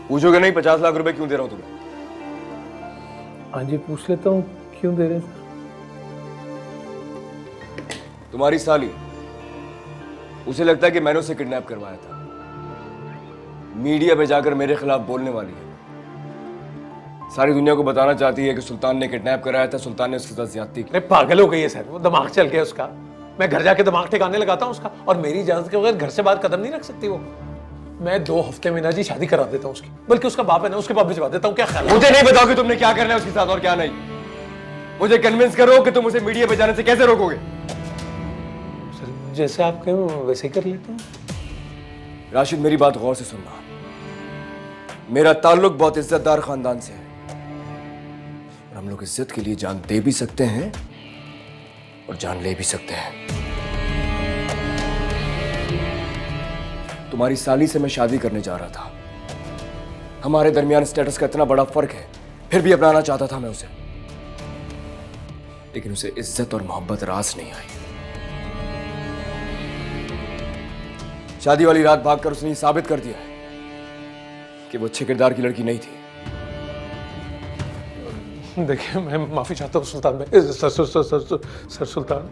पूछोगे नहीं 50 लाख रुपए क्यों दे रहा हूं तुम्हें? हाँ जी, पूछ लेता हूँ क्यों दे रहे हैं सर? तुम्हारी साली, उसे लगता है कि मैंने उसे किडनैप करवाया था। मीडिया पे जाकर मेरे खिलाफ बोलने वाली है। सारी दुनिया को बताना चाहती है कि सुल्तान ने किडनैप कराया था, सुल्तान ने उसके साथ ज्यादती की। अरे पागल हो गई है सर, वो दिमाग चल गया उसका। मैं घर जाके दिमाग ठिकाने लगाता हूँ उसका, और मेरी इजाजत के बगैर घर से बाहर कदम नहीं रख सकती वो। मैं 2 हफ्ते में ना जी शादी करा देता हूँ उसकी, बल्कि उसका बाप है ना, उसके पास भिजवा देता हूँ। क्या ख्याल है? मुझे नहीं बताओ कि तुमने क्या करना है उसके साथ और क्या नहीं। मुझे कन्विंस करो कि तुम उसे मीडिया पे जाने से कैसे रोकोगे। सर जैसे आप कहो वैसे ही कर लेता हूँ। राशिद, मेरी बात गौर से सुनना। मेरा ताल्लुक बहुत इज्जतदार खानदान से है और हम लोग इज्जत के लिए जान दे भी सकते हैं और जान ले भी सकते हैं। तुम्हारी साली से मैं शादी करने जा रहा था। हमारे दरमियान स्टेटस का इतना बड़ा फर्क है, फिर भी अपनाना चाहता था मैं उसे, लेकिन उसे इज्जत और मोहब्बत रास नहीं आई। शादी वाली रात भागकर उसने ये साबित कर दिया है कि वो अच्छे किरदार की लड़की नहीं थी। देखिए, मैं माफी चाहता हूँ सुल्तान भाई, सर सुल्तान,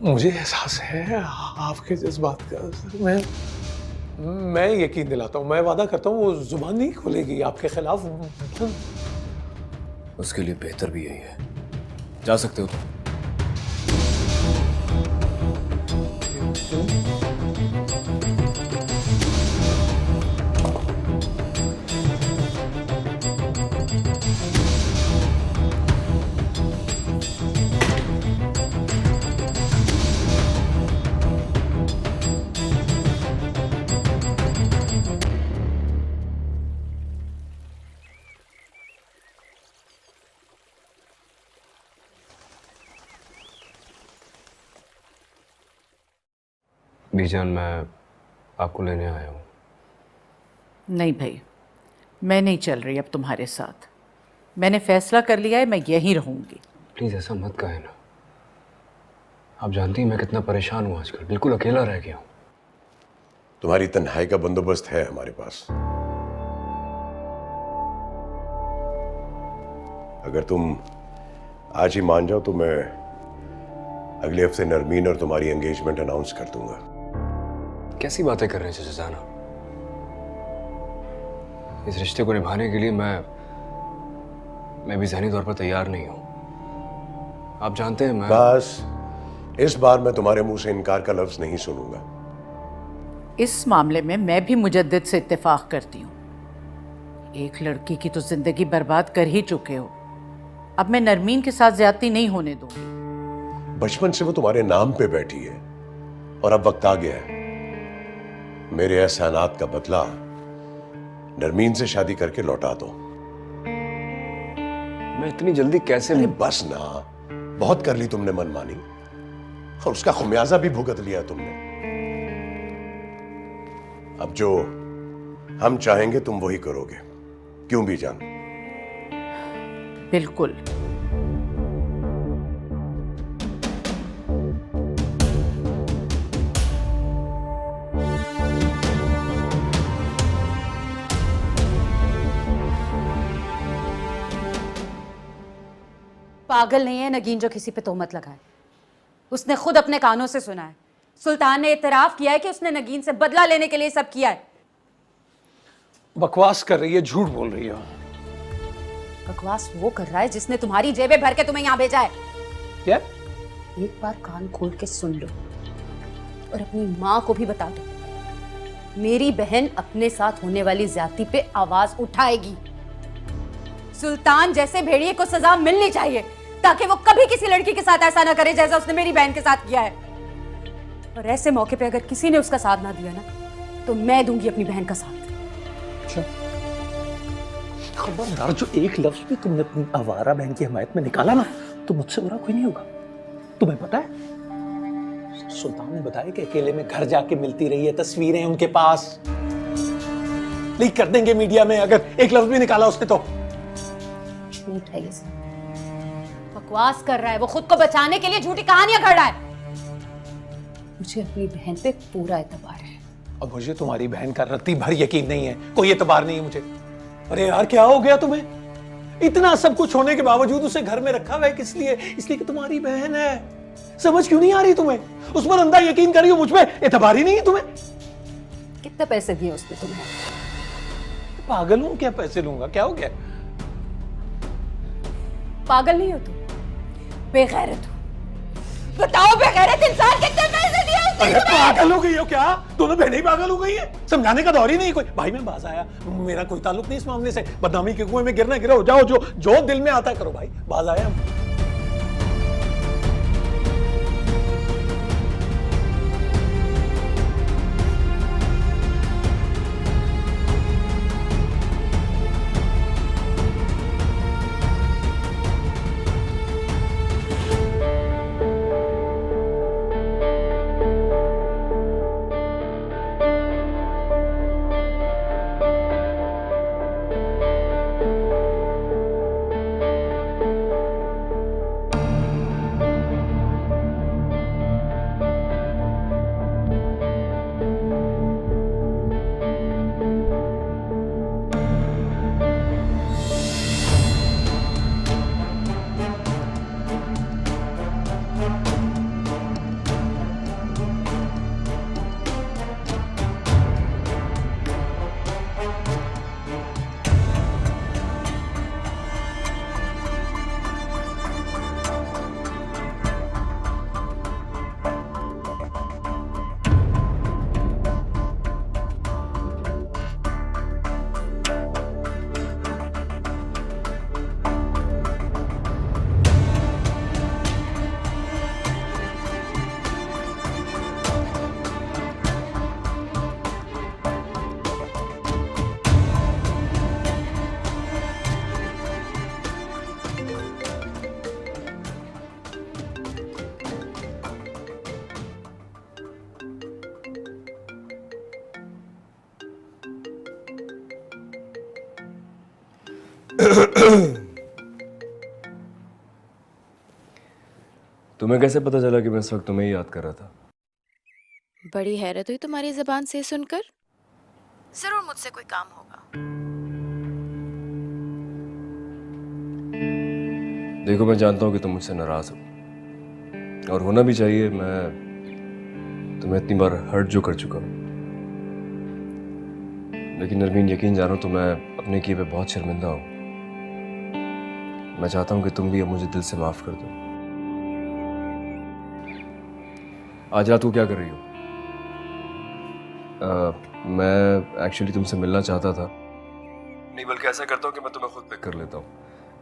मुझे एहसास है आपके जज्बात का। सर मैं यकीन दिलाता हूँ, मैं वादा करता हूँ वो जुबान नहीं खोलेगी आपके खिलाफ। उसके लिए बेहतर भी यही है। जा सकते हो तुम। बीजान, मैं आपको लेने आया हूँ। नहीं भाई, मैं नहीं चल रही अब तुम्हारे साथ। मैंने फैसला कर लिया है, मैं यहीं रहूंगी। प्लीज़ ऐसा मत कहें ना। आप जानती हैं मैं कितना परेशान हूँ आजकल, बिल्कुल अकेला रह गया हूँ। तुम्हारी तन्हाई का बंदोबस्त है हमारे पास। अगर तुम आज ही मान जाओ तो मैं अगले हफ्ते नरमीन और तुम्हारी एंगेजमेंट अनाउंस कर दूंगा। कैसी बातें कर रहे हैं चाचा जाना? इस रिश्ते को निभाने के लिए मैं भी ज़हनी तौर पर तैयार नहीं हूं। आप जानते हैं बस इस बार मैं तुम्हारे मुंह से इनकार का लफ्ज नहीं सुनूंगा। इस मामले में मैं भी मुजद्दिद से इत्तेफाक करती हूँ। एक लड़की की तो जिंदगी बर्बाद कर ही चुके हो, अब मैं नरमीन के साथ ज्यादती नहीं होने दूंगी। बचपन से वो तुम्हारे नाम पे बैठी है और अब वक्त आ गया है। मेरे एहसानात का बदला नरमीन से शादी करके लौटा दो। मैं इतनी जल्दी कैसे? अरे बस ना, बहुत कर ली तुमने मनमानी और उसका खुमियाजा भी भुगत लिया तुमने। अब जो हम चाहेंगे तुम वही करोगे, क्यों भी जान? बिल्कुल। पागल नहीं है नगीन जो किसी पे तोहमत लगाए। उसने खुद अपने कानों से सुना है। सुल्तान ने इतराफ किया है कि उसने नगीन से बदला लेने के लिए सब किया है। बकवास कर रही है, झूठ बोल रही है। बकवास वो कर रहा है जिसने तुम्हारी जेबें भर के तुम्हें यहाँ भेजा है। क्या? एक बार कान खोल के सुन लो और अपनी माँ को भी बता दो। मेरी बहन अपने साथ होने वाली ज्यादती पे आवाज उठाएगी। सुल्तान जैसे भेड़िए को सजा मिलनी चाहिए ताकि वो कभी किसी लड़की के साथ ऐसा ना करे जैसा उसने मेरी बहन के साथ किया है। और ऐसे मौके पे अगर किसी ने उसका साथ ना दिया ना तो मैं दूंगी अपनी बहन का साथ। अच्छा, खबरदार जो एक लफ्ज भी तुमने अपनी आवारा बहन की हिमायत में निकाला ना तो मुझसे बुरा कोई नहीं होगा। तुम्हें पता है सुल्तान ने बताया कि अकेले में घर जाके मिलती रही है, तस्वीरें उनके पास लीक कर देंगे मीडिया में अगर एक लफ्ज भी निकाला उसने तो। झूठ है ये सब, बकवास कर रहा है। वो खुद को बचाने के लिए झूठी कहानियां गढ़ रहा है। मुझे अपनी बहन पे पूरा एतबार है। अब मुझे तुम्हारी बहन का रत्ती भर यकीन नहीं है, कोई एतबार नहीं है मुझे। अरे यार क्या हो गया तुम्हें? इतना सब कुछ होने के बावजूद उसे घर में रखा हुआ है किस लिए? इसलिए कि तुम्हारी बहन है। समझ क्यों नहीं आ रही तुम्हें? उस पर अंधा यकीन करी हो, मुझ पे एतबार ही नहीं है तुम्हें। कितने पैसे दिए उसने तुम्हें? पागल हूं क्या? पैसे लूंगा? क्या हो गया? पागल नहीं हो तुम, बेगैरत हो। बताओ बेगैरत इंसान कितने पैसे दिए उसने? अरे पागल हो गई हो क्या? दोनों बहनें ही पागल हो गई है। समझाने का दौर ही नहीं कोई। भाई मैं बाज आया, मेरा कोई ताल्लुक नहीं इस मामले से। बदनामी के कुएं में गिरना गिरो, जाओ जो दिल में आता है करो भाई। बाज आया। तुम्हें कैसे पता चला कि मैं इस वक्त तुम्हें ही याद कर रहा था? बड़ी हैरत हुई तुम्हारी ज़बान से सुनकर। जरूर मुझसे कोई काम होगा। देखो मैं जानता हूँ कि तुम मुझसे नाराज हो, और होना भी चाहिए। मैं तुम्हें इतनी बार हर्ट जो कर चुका हूँ, लेकिन नरमीन यकीन जानो तो मैं अपने किए पे बहुत शर्मिंदा हूँ। मैं चाहता हूँ कि तुम भी अब मुझे दिल से माफ कर दो। आज रात को क्या कर रही हो? मैं एक्चुअली तुमसे मिलना चाहता था। नहीं बल्कि ऐसा करता हूँ कि मैं तुम्हें खुद पिक कर लेता हूँ।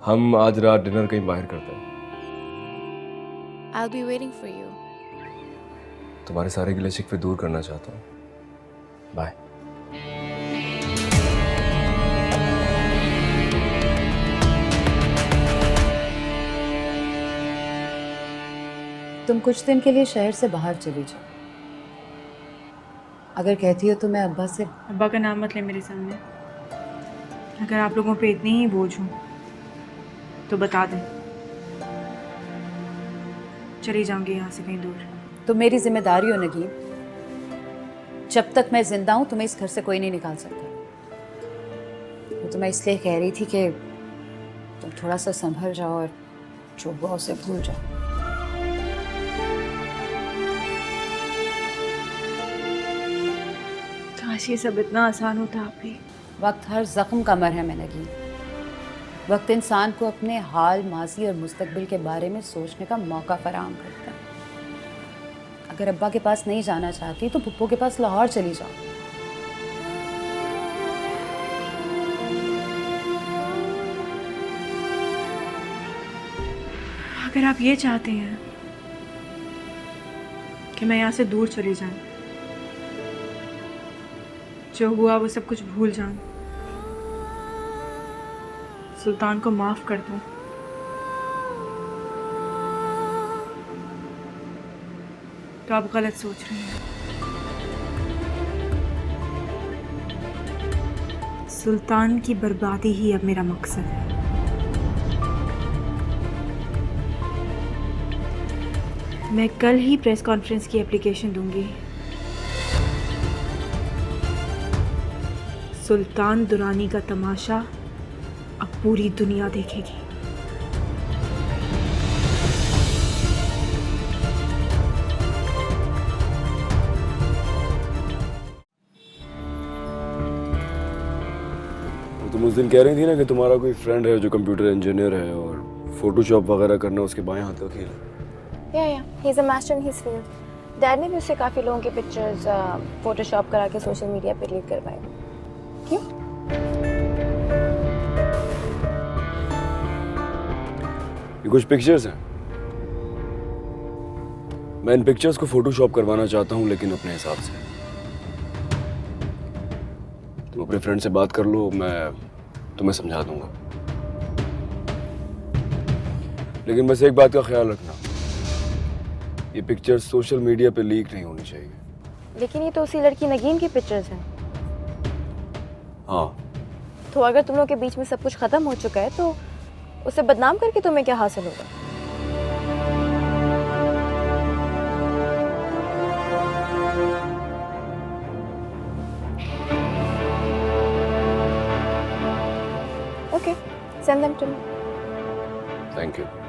हम आज रात डिनर कहीं बाहर करते हैं। I'll be waiting for you. तुम्हारे सारे गिले शिकवे दूर करना चाहता हूँ। बाय। तुम कुछ दिन के लिए शहर से बाहर चली जाओ। अगर कहती हो तो मैं अब्बा से। अब्बा का नाम मत ले मेरे सामने। अगर आप लोगों पे इतनी ही बोझ हूँ तो बता दें, चली जाऊंगी यहाँ से कहीं दूर। तो मेरी जिम्मेदारी हो नगीन, जब तक मैं जिंदा हूँ तुम्हें इस घर से कोई नहीं निकाल सकता। तो मैं इसलिए कह रही थी कि तुम थोड़ा सा संभल जाओ और जो हुआ उसे भूल जाओ। काश ये सब इतना आसान होता आप भी। वक्त हर जख्म का मरहम है नगीन। वक्त इंसान को अपने हाल, माजी और मुस्तकबिल के बारे में सोचने का मौका फराहम करता है। अगर अब्बा के पास नहीं जाना चाहती तो पुप्पो के पास लाहौर चली जाओ। अगर आप ये चाहते हैं कि मैं यहाँ से दूर चली जाऊं, जो हुआ वो सब कुछ भूल जाऊं, सुल्तान को माफ कर दूं, तो आप गलत सोच रही हैं। सुल्तान की बर्बादी ही अब मेरा मकसद है। मैं कल ही प्रेस कॉन्फ्रेंस की एप्लीकेशन दूंगी। सुल्तान दुरानी का तमाशा अब पूरी दुनिया देखेगी। तुम उस दिन कह रही थी ना कि तुम्हारा कोई फ्रेंड है जो कंप्यूटर इंजीनियर है और फोटोशॉप वगैरह करना उसके बाएं हाथ का खेल है। या he is a master in his field. Dad ने भी उससे काफ़ी लोगों के पिक्चर्स फोटोशॉप करा के सोशल मीडिया पे लीक करवाए। क्यों? ये कुछ पिक्चर्स हैं। मैं इन पिक्चर्स को फोटोशॉप करवाना चाहता हूं, लेकिन अपने हिसाब से। तुम अपने फ्रेंड से बात कर लो, मैं तुम्हें समझा दूंगा। लेकिन बस एक बात का ख्याल रखना, ये पिक्चर्स सोशल मीडिया पे लीक नहीं होनी चाहिए। लेकिन ये तो उसी लड़की नगीन की पिक्चर्स हैं। हाँ। तो अगर तुम लोग के बीच में सब कुछ खत्म हो चुका है तो उसे बदनाम करके तुम्हें क्या हासिल होगा? Okay, send them to me. Thank you.